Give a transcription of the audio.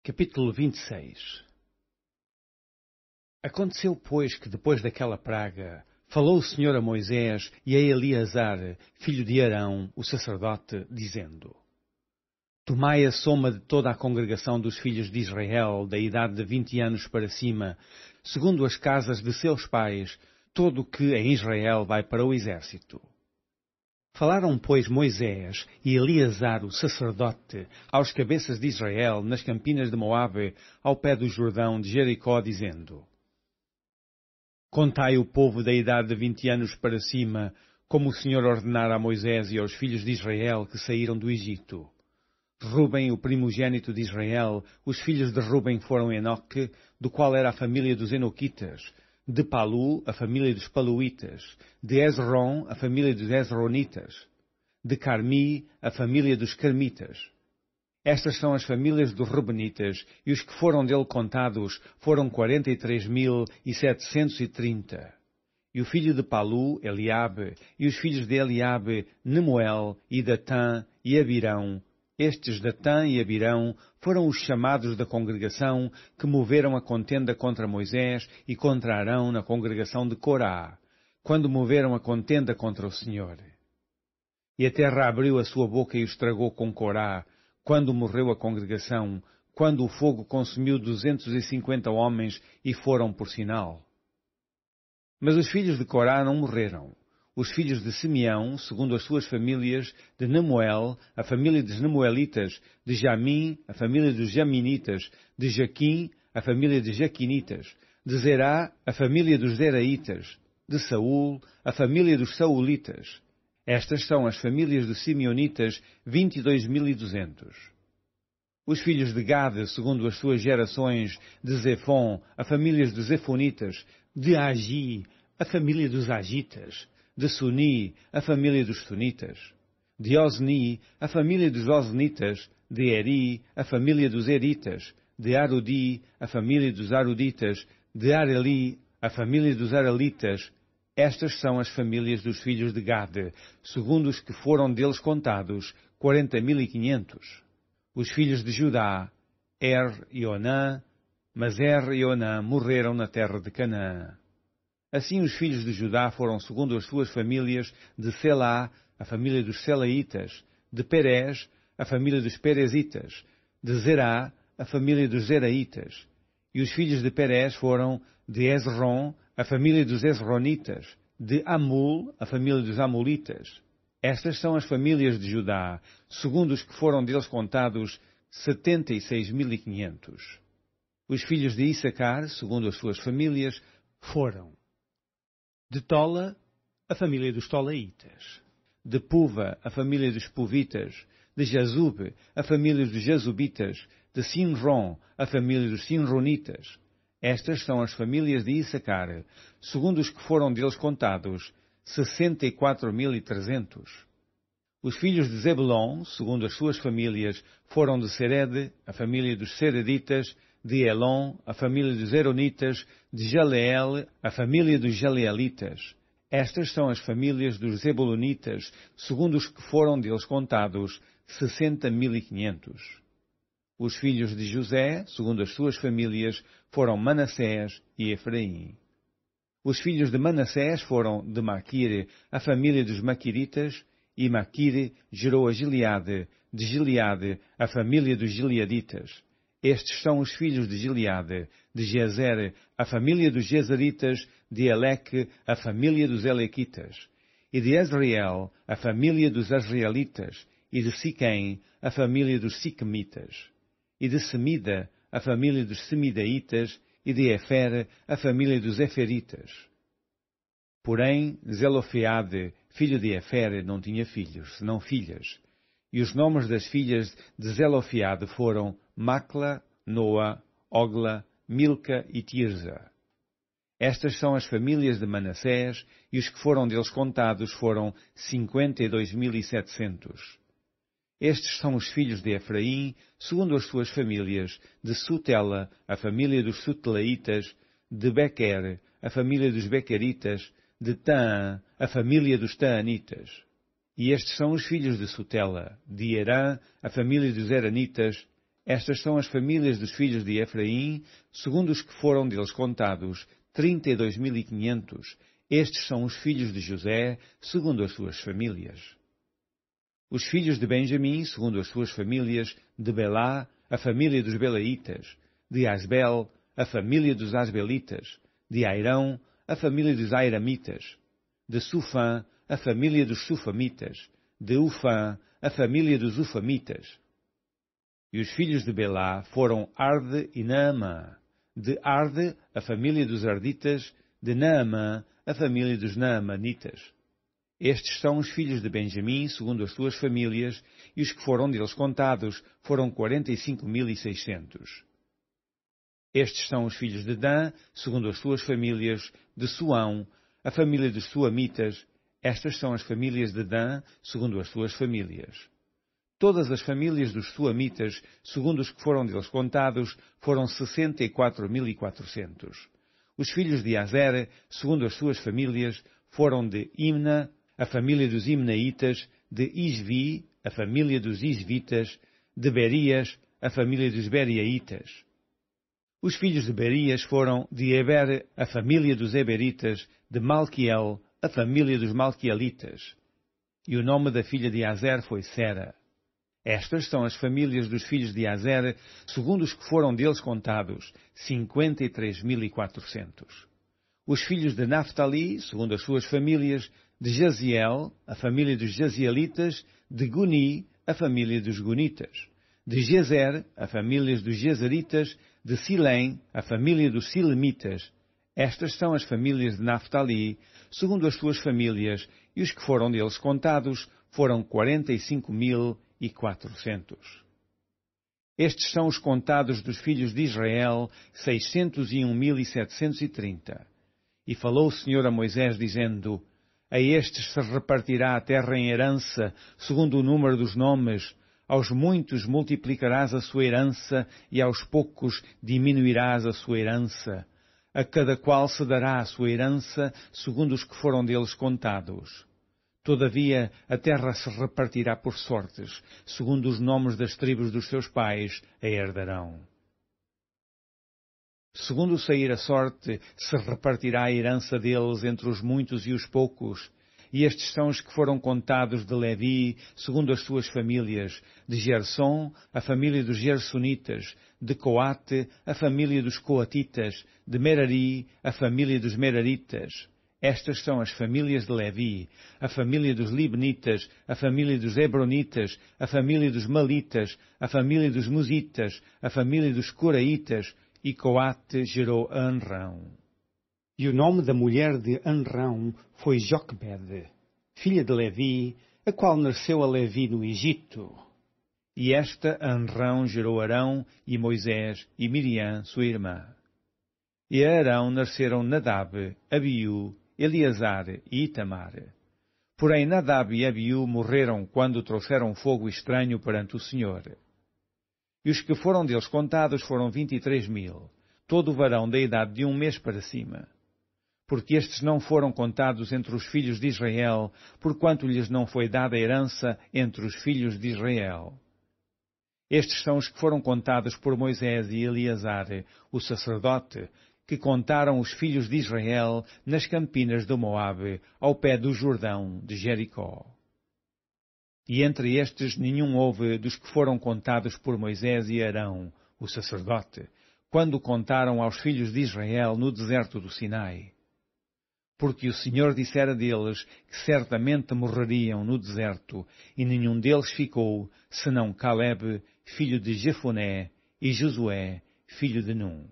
Capítulo 26. Aconteceu, pois, que depois daquela praga, falou o Senhor a Moisés e a Eleazar, filho de Arão, o sacerdote, dizendo: Tomai a soma de toda a congregação dos filhos de Israel, da idade de 20 anos para cima, segundo as casas de seus pais, todo o que em Israel vai para o exército. Falaram, pois, Moisés e Eleazar, o sacerdote, aos cabeças de Israel, nas campinas de Moabe, ao pé do Jordão de Jericó, dizendo: Contai o povo da idade de 20 anos para cima, como o Senhor ordenara a Moisés e aos filhos de Israel que saíram do Egito. Ruben, o primogênito de Israel, os filhos de Ruben foram Enoque, do qual era a família dos Enoquitas, de Palu, a família dos Paluítas, de Esrom, a família dos Esronitas, de Carmi, a família dos Carmitas. Estas são as famílias dos Rubenitas, e os que foram dele contados foram 43.730. E o filho de Palu, Eliabe, e os filhos de Eliabe, Nemuel, e Datã, e Abirão. Estes, Datã e Abirão, foram os chamados da congregação que moveram a contenda contra Moisés e contra Arão na congregação de Corá, quando moveram a contenda contra o Senhor. E a terra abriu a sua boca e os tragou com Corá, quando morreu a congregação, quando o fogo consumiu 250 homens e foram por sinal. Mas os filhos de Corá não morreram. Os filhos de Simeão, segundo as suas famílias, de Nemuel, a família dos Nemuelitas, de Jamim, a família dos Jaminitas, de Jaquim, a família dos Jaquinitas, de Zerá, a família dos Zeraitas, de Saul, a família dos Saulitas. Estas são as famílias dos Simeonitas, 22.200. Os filhos de Gade, segundo as suas gerações, de Zefon, a família dos Zefonitas, de Agi, a família dos Agitas, de Suni, a família dos Sunitas, de Osni, a família dos Osnitas, de Eri, a família dos Eritas, de Arudi, a família dos Aruditas, de Areli, a família dos Arelitas. Estas são as famílias dos filhos de Gade, segundo os que foram deles contados, 40.500. Os filhos de Judá, e Onã, mas e Onã morreram na terra de Canaã. Assim os filhos de Judá foram segundo as suas famílias, de Selá, a família dos Selaitas, de Perez, a família dos Perezitas, de Zerá, a família dos Zeraitas. E os filhos de Perez foram de Esrom, a família dos Esronitas, de Amul, a família dos Amulitas. Estas são as famílias de Judá, segundo os que foram deles contados, 76.500. Os filhos de Issacar, segundo as suas famílias, foram de Tola, a família dos Tolaitas, de Puva, a família dos Puvitas, de Jazube, a família dos Jazubitas, de Sinrom, a família dos Sinronitas. Estas são as famílias de Issacar, segundo os que foram deles contados, 64.300. Os filhos de Zebulon, segundo as suas famílias, foram de Sered, a família dos Sereditas, de Elon, a família dos Eronitas, de Jaleel, a família dos Jaleelitas. Estas são as famílias dos Zebulonitas, segundo os que foram deles contados, 60.500. Os filhos de José, segundo as suas famílias, foram Manassés e Efraim. Os filhos de Manassés foram de Maquire, a família dos Maquiritas, e Maquire gerou a Gileade, de Gileade, a família dos Gileaditas. Estes são os filhos de Gileade, de Jezer, a família dos Jezeritas, de Eleque, a família dos Elequitas, e de Azriel, a família dos Azrielitas, e de Siquém, a família dos Siquemitas, e de Semida, a família dos Semidaitas, e de Efer, a família dos Eferitas. Porém, Zelofeade, filho de Efer, não tinha filhos, senão filhas. E os nomes das filhas de Zelofeade foram Macla, Noa, Ogla, Milca e Tirza. Estas são as famílias de Manassés, e os que foram deles contados foram 52.700. Estes são os filhos de Efraim, segundo as suas famílias, de Sutela, a família dos Sutelaitas, de Bequer, a família dos Bequeritas, de Taã, a família dos Taanitas. E estes são os filhos de Sutela, de Herã, a família dos Heranitas, Estas são as famílias dos filhos de Efraim, segundo os que foram deles contados, 32.500. Estes são os filhos de José, segundo as suas famílias. Os filhos de Benjamim, segundo as suas famílias, de Belá, a família dos Belaitas, de Asbel, a família dos Asbelitas, de Airão, a família dos Airamitas, de Sufã, a família dos Sufamitas, de Ufã, a família dos Ufamitas. E os filhos de Belá foram Arde e Naamã. De Arde, a família dos Arditas, de Naamã, a família dos Naamanitas. Estes são os filhos de Benjamim, segundo as suas famílias, e os que foram deles contados foram 45.600. Estes são os filhos de Dan, segundo as suas famílias, de Suão, a família dos Suamitas. Estas são as famílias de Dan, segundo as suas famílias. Todas as famílias dos Suamitas, segundo os que foram deles contados, foram 64.400. Os filhos de Azer, segundo as suas famílias, foram de Imna, a família dos Imnaitas, de Isvi, a família dos Isvitas, de Berias, a família dos Beriaitas. Os filhos de Berias foram de Eber, a família dos Eberitas, de Malquiel, a família dos Malquielitas. E o nome da filha de Azer foi Sera. Estas são as famílias dos filhos de Azer, segundo os que foram deles contados, 53.400. Os filhos de Naphtali, segundo as suas famílias, de Jaziel, a família dos Jazielitas, de Guni, a família dos Gunitas, de Jezer, a família dos Jezeritas, de Silém, a família dos Silemitas. Estas são as famílias de Naphtali, segundo as suas famílias, e os que foram deles contados foram 45.400. Estes são os contados dos filhos de Israel, 601.730. E falou o Senhor a Moisés, dizendo: A estes se repartirá a terra em herança, segundo o número dos nomes. Aos muitos multiplicarás a sua herança, e aos poucos diminuirás a sua herança. A cada qual se dará a sua herança, segundo os que foram deles contados. Todavia, a terra se repartirá por sortes, segundo os nomes das tribos dos seus pais a herdarão. Segundo sair a sorte, se repartirá a herança deles entre os muitos e os poucos. E estes são os que foram contados de Levi, segundo as suas famílias, de Gerson, a família dos Gersonitas, de Coate, a família dos Coatitas, de Merari, a família dos Meraritas. Estas são as famílias de Levi, a família dos Libnitas, a família dos Hebronitas, a família dos Malitas, a família dos Musitas, a família dos Coraitas, e Coate gerou Anrão. E o nome da mulher de Anrão foi Joquebede, filha de Levi, a qual nasceu a Levi no Egito. E esta Anrão gerou Arão e Moisés e Miriam, sua irmã. E a Arão nasceram Nadab, Abiú, Eleazar e Itamar. Porém Nadab e Abiú morreram quando trouxeram fogo estranho perante o Senhor. E os que foram deles contados foram 23.000, todo varão da idade de 1 mês para cima. Porque estes não foram contados entre os filhos de Israel, porquanto lhes não foi dada a herança entre os filhos de Israel. Estes são os que foram contados por Moisés e Eleazar, o sacerdote, que contaram os filhos de Israel nas campinas do Moabe, ao pé do Jordão de Jericó. E entre estes nenhum houve dos que foram contados por Moisés e Arão, o sacerdote, quando contaram aos filhos de Israel no deserto do Sinai. Porque o Senhor dissera deles que certamente morreriam no deserto, e nenhum deles ficou, senão Caleb, filho de Jefoné, e Josué, filho de Num.